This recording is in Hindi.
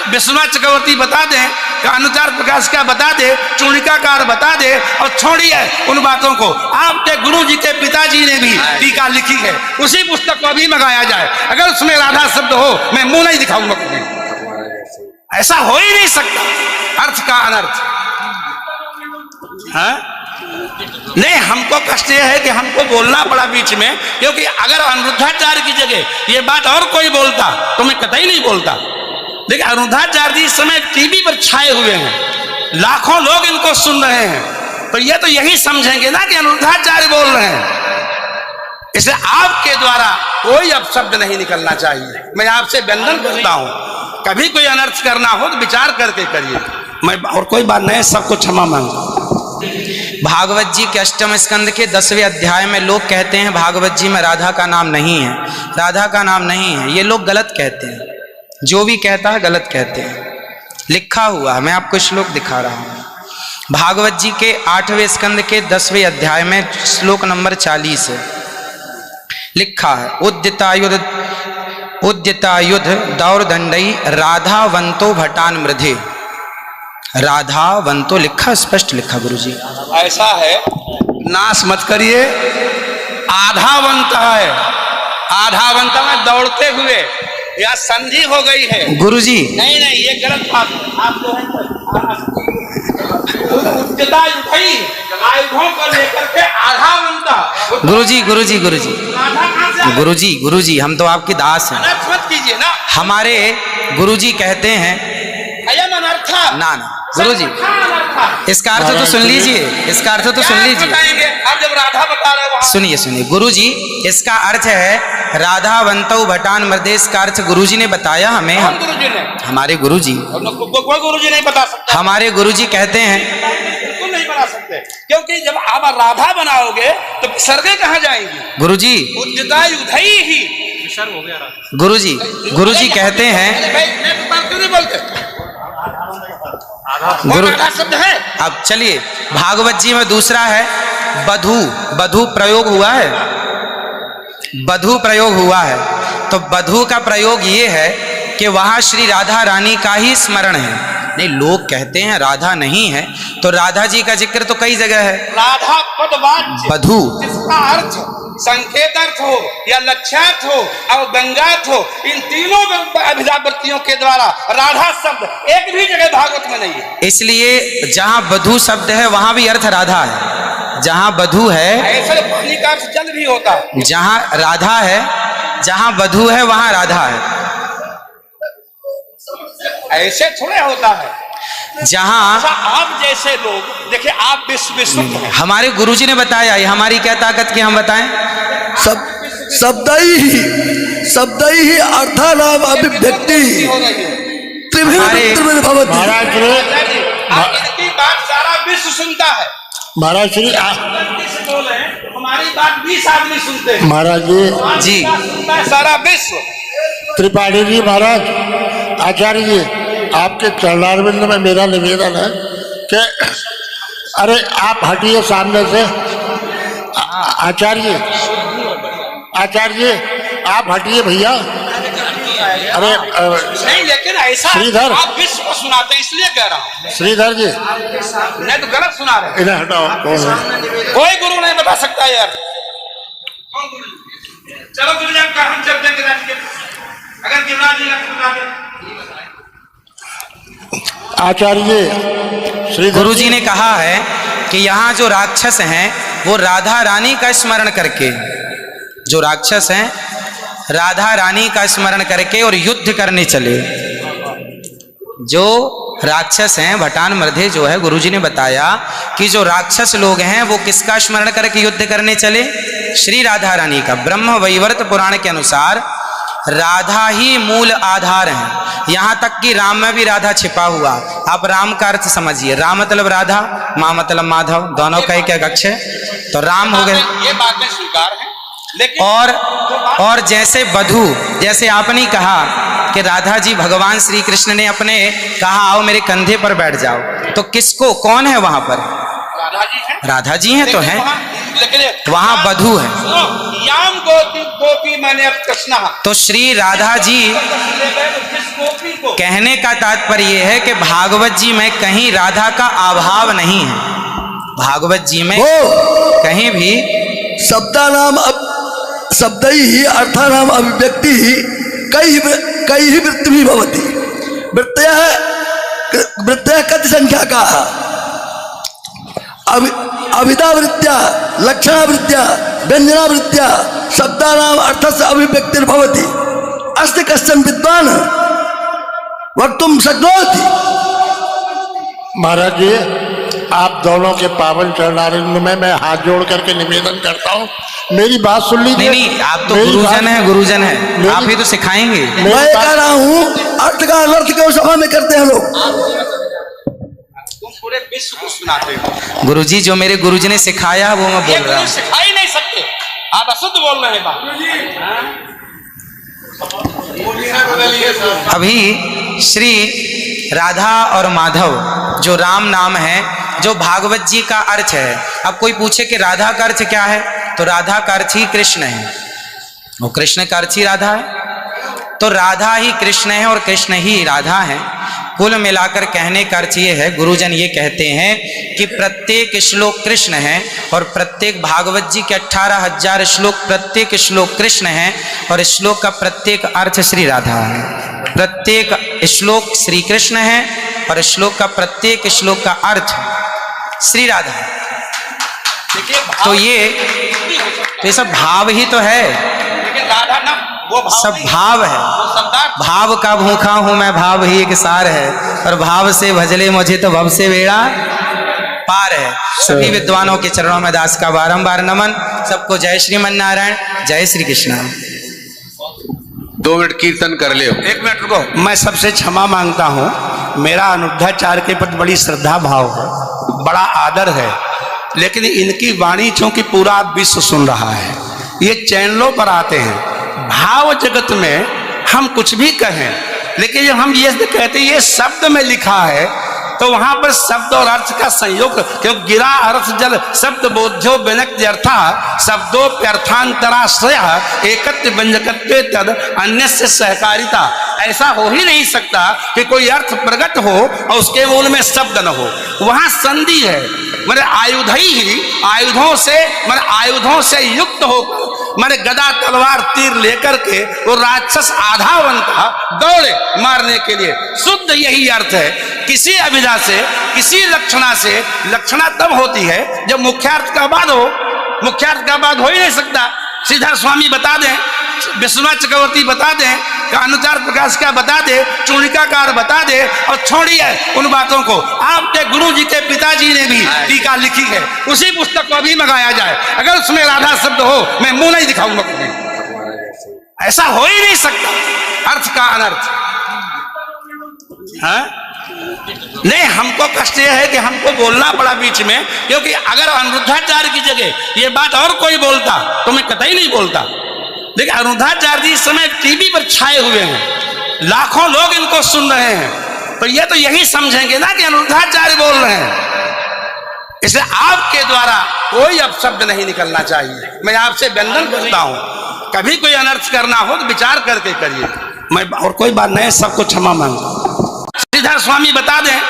विश्वनाथ चक्रवर्ती बता दें, अनुचार प्रकाश का बता दे, चूड़िकाकार बता दे, और छोड़िए उन बातों को। आपके गुरु जी के पिताजी ने भी टीका लिखी है, उसी पुस्तक को अभी मंगाया जाए। अगर उसमें राधा शब्द हो, मैं मुंह नहीं दिखाऊंगा कभी। ऐसा हो ही नहीं सकता, अर्थ का अनर्थ। हाँ? नहीं, हमको कष्ट यह है कि हमको बोलना पड़ा बीच में, क्योंकि अगर अनिरुद्धाचार्य की जगह ये बात और कोई बोलता तो मैं कतई नहीं बोलता। देखिए, अनिरुद्धाचार्य जी इस समय टीवी पर छाए हुए हैं, लाखों लोग इनको सुन रहे हैं, तो ये तो यही समझेंगे ना कि अनिरुद्धाचार्य बोल रहे हैं। इसलिए आपके द्वारा कोई अपशब्द नहीं निकलना चाहिए। मैं आपसे वंदन करता हूं, कभी कोई अनर्थ करना हो तो विचार करके करिए। मैं और कोई बात नहीं, सबको क्षमा मांगता हूं। भागवत जी के अष्टम स्कंद के 10वें अध्याय में लोग कहते हैं भागवत जी में राधा का नाम नहीं है, राधा का नाम नहीं है। ये लोग गलत कहते हैं, जो भी कहता है गलत कहते हैं। लिखा हुआ मैं आपको श्लोक दिखा रहा हूँ। भागवत जी के 8वें स्कंद के 10वें अध्याय में श्लोक नंबर 40 है, लिखा है उद्यतायुध दौरदंडई राधावंतो भटान मृधे। राधावंतो लिखा, स्पष्ट लिखा गुरुजी। ऐसा है, नाश मत करिए। आधावंत है, आधावंत में दौड़ते हुए, या संधि हो गई है गुरुजी। नहीं नहीं, ये गलत बात है। आप जो है उच्चता उठाई आयुधों को लेकर के आधावंत। गुरुजी गुरुजी गुरुजी गुरुजी गुरुजी, हम तो आपके दास हैं। अनर्थ मत कीजिए ना। हमारे गुरुजी कहते हैं अयम अनर्थ ना ना गुरुजी, इसका अर्थ तो सुन लीजिए, इसका अर्थ तो सुन लीजिए। आप जब राधा बता रहे हो, सुनिए सुनिए गुरुजी, इसका अर्थ है राधावंतो भटान मृधे। इसका अर्थ गुरुजी ने बताया हमें। गुरुजी ने, हमारे गुरुजी, कोई गुरुजी नहीं बता सकता। हमारे गुरुजी कहते हैं बिल्कुल नहीं बता सकते, क्योंकि जब आप राधा बनाओगे तो विसर्गे कहाँ जाएंगी? गुरुजी उद्यता युधई ही विसर्ग हो गया। गुरुजी, गुरुजी कहते हैं क्यों नहीं बोलते? गुरु शब्द है। अब चलिए, भागवत जी में दूसरा है बधू। बधू प्रयोग हुआ है, बधू प्रयोग हुआ है। तो बधू का प्रयोग ये है कि वहां श्री राधा रानी का ही स्मरण है। नहीं, लोग कहते हैं राधा नहीं है, तो राधा जी का जिक्र तो कई जगह है। राधा पदवाच्य बधू, जिसका अर्थ संकेत अर्थ हो या लक्ष्यार्थ हो और व्यंग्यार्थ हो, इन तीनों अभिधावृत्तियों के द्वारा राधा शब्द एक भी जगह भागवत में नहीं है। इसलिए जहां बधू शब्द है वहां भी अर्थ राधा है। जहां बधू है, ऐसे पानी का अर्थ जल भी होता है। जहां राधा है, जहां बधू है वहां राधा है। ऐसे थोड़े होता है। जहां आप जैसे लोग देखिए, आप विश्व हमारे गुरुजी ने बताया, ये हमारी क्या ताकत की हम बताएं? शब्द ही अर्थानाम अभिव्यक्ति त्रिभिन्न भवति। महाराज इनकी बात सारा विश्व सुनता है। महाराज श्री हमारी बात 20 आदमी सुनते हैं। महाराज जी सारा विश्व। त्रिपाठी जी, महाराज आचार्य जी, आपके चरणारविंद में मेरा निवेदन है कि अरे आप हटिए सामने से। आचार्य जी आप हटिए भैया। अरे नहीं, लेकिन ऐसा श्रीधर, आप विश्व को सुनाते हैं इसलिए कह रहा हूँ। श्रीधर जी नहीं तो गलत सुना रहे। इन्हें हटाओ। कोई गुरु नहीं बता सकता यार। चलो गुरुजन का हम चलते हैं, अगर गिरिराज जी बता दे। आचार्य श्री गुरुजी ने कहा है कि यहाँ जो राक्षस हैं वो राधा रानी का स्मरण करके, जो राक्षस हैं राधा रानी का स्मरण करके और युद्ध करने चले। जो राक्षस हैं भटान मृधे जो है, गुरुजी ने बताया कि जो राक्षस लोग हैं वो किसका स्मरण करके युद्ध करने चले? श्री राधा रानी का। ब्रह्म वैवर्त पुराण के अनुसार राधा ही मूल आधार है। यहाँ तक कि राम में भी राधा छिपा हुआ। आप राम का अर्थ समझिए, राम मतलब राधा, माँ मतलब माधव, दोनों का एक अक्ष है, तो राम हो गए। ये बात में स्वीकार है, लेकिन और जैसे बधू, जैसे आपने कहा कि राधा जी भगवान श्री कृष्ण ने अपने कहा आओ मेरे कंधे पर बैठ जाओ, तो किसको, कौन है वहां पर? राधा जी हैं। राधा जी हैं तो हैं, लेकिन वहां बधू है। याम गोपी गोपी मैंने कृष्ण, तो श्री राधा जी, जिस गोपी को कहने का तात्पर्य यह है कि भागवत जी में कहीं राधा का अभाव नहीं है। भागवत जी में वो कहीं भी शब्दानाम शब्दैः अर्थानाम अभिव्यक्ति कई वृत्ति भवति। वृत्तयः कति संख्या का अविदावृत्त्या लक्षणावृत्त्या व्यंजनावृत्त्या शब्दानाम अर्थस्य अभिव्यक्तिर्भवति। अस्ति कश्चन विद्वान् वक्तुं शक्नोति। महाराज जी, आप दोनों के पावन चरणारविंद में मैं हाथ जोड़ करके निवेदन करता हूँ, मेरी बात सुन लीजिए। नहीं, आप तो मेरी गुरुजन हैं, गुरुजन हैं, मेरी- आप ही तो सिखाएंगे। मैं कह रहा हूँ अर्थ का अनर्थ क्यों सभा में करते हैं लोग। तुम पूरे विश्व को सुनाते हो, गुरुजी जो मेरे गुरुजी ने सिखाया वो मैं बोल रहा हूँ। सिखा ही नहीं सकते, आप अशुद्ध बोल रहे हैं बात। अभी श्री राधा और माधव जो राम नाम है, जो भागवत जी का अर्थ है। अब कोई पूछे कि राधा का अर्थ क्या है, तो राधा का अर्थ ही कृष्ण है, वो कृष्ण का अर्थ ही राधा है। तो राधा ही कृष्ण है और कृष्ण ही राधा है। कुल मिलाकर कहने का अर्थ ये है, गुरुजन ये कहते हैं कि प्रत्येक श्लोक कृष्ण है और प्रत्येक भागवत जी के 18,000 श्लोक, प्रत्येक श्लोक कृष्ण है और श्लोक का प्रत्येक अर्थ श्री राधा है। प्रत्येक श्लोक श्री कृष्ण है और श्लोक का प्रत्येक श्लोक का अर्थ श्री राधा है। देखिए तो ये सब भाव ही तो है, लेकिन राधा ना वो भाव सब नहीं, भाव है। वो शब्दार्थ। भाव का भूखा हूं मैं, भाव ही एक सार है, और भाव से भजले मुझे तो भव से बेड़ा पार है। सभी विद्वानों के चरणों में दास का बारंबार नमन। सबको जय श्रीमन नारायण, जय श्री कृष्ण। 2 मिनट कीर्तन कर ले। 1 मिनट रुको, मैं सबसे क्षमा मांगता हूँ। मेरा अनिरुद्धाचार्य के प्रति बड़ी श्रद्धा भाव है, बड़ा आदर है, लेकिन इनकी वाणी चूंकि पूरा विश्व सुन रहा है, ये चैनलों पर आते हैं। भाव जगत में हम कुछ भी कहें, लेकिन जब हम ये कहते हैं ये शब्द में लिखा है, तो वहां पर शब्द और अर्थ का संयोग, क्योंकि गिरा अर्थ जल शब्द बोध्यो व्यनक्ति अर्था शब्दोप्यर्थांतराश्रय एकत्व व्यंजकत्वे तद अन्य से सहकारिता। ऐसा हो ही नहीं सकता कि कोई अर्थ प्रकट हो और उसके मूल में शब्द न हो। वहां संधि है, मैंने आयुधों से युक्त होकर मैंने गदा तलवार तीर लेकर के वो राक्षस आधा बनता दौड़े मारने के लिए। शुद्ध यही अर्थ है। किसी अभिधा से, किसी लक्षणा से, लक्षणा तब होती है जब मुख्यार्थ का बाद हो। मुख्यार्थ का बाद हो ही नहीं सकता। श्रीधर स्वामी बता दें, विश्वनाथ चक्रवर्ती बता दें, अनुचार प्रकाश का बता दे, चूड़िकाकार बता दे, और छोड़िए उन बातों को। आपके गुरु जी के पिताजी ने भी टीका लिखी है, उसी पुस्तक को अभी मंगाया जाए, अगर उसमें राधा शब्द हो मैं मुंह नहीं दिखाऊंगा कभी। ऐसा हो ही नहीं सकता अर्थ का अनर्थ। हाँ? नहीं, हमको कष्ट यह है कि हमको बोलना पड़ा बीच में, क्योंकि अगर अनिरुद्धाचार्य की जगह ये बात और कोई बोलता तो मैं कतई नहीं बोलता। लेकिन अनिरुद्धाचार्य जी इस समय टीवी पर छाए हुए हैं, लाखों लोग इनको सुन रहे हैं, तो ये तो यही समझेंगे ना कि अनिरुद्धाचार्य बोल रहे हैं। इसलिए आपके द्वारा कोई अपशब्द नहीं निकलना चाहिए। मैं आपसे वंदन करता हूं, कभी कोई अनर्थ करना हो तो विचार करके करिए। मैं और कोई बात नहीं, सबको क्षमा मांगता हूं। श्रीधर स्वामी बता दें।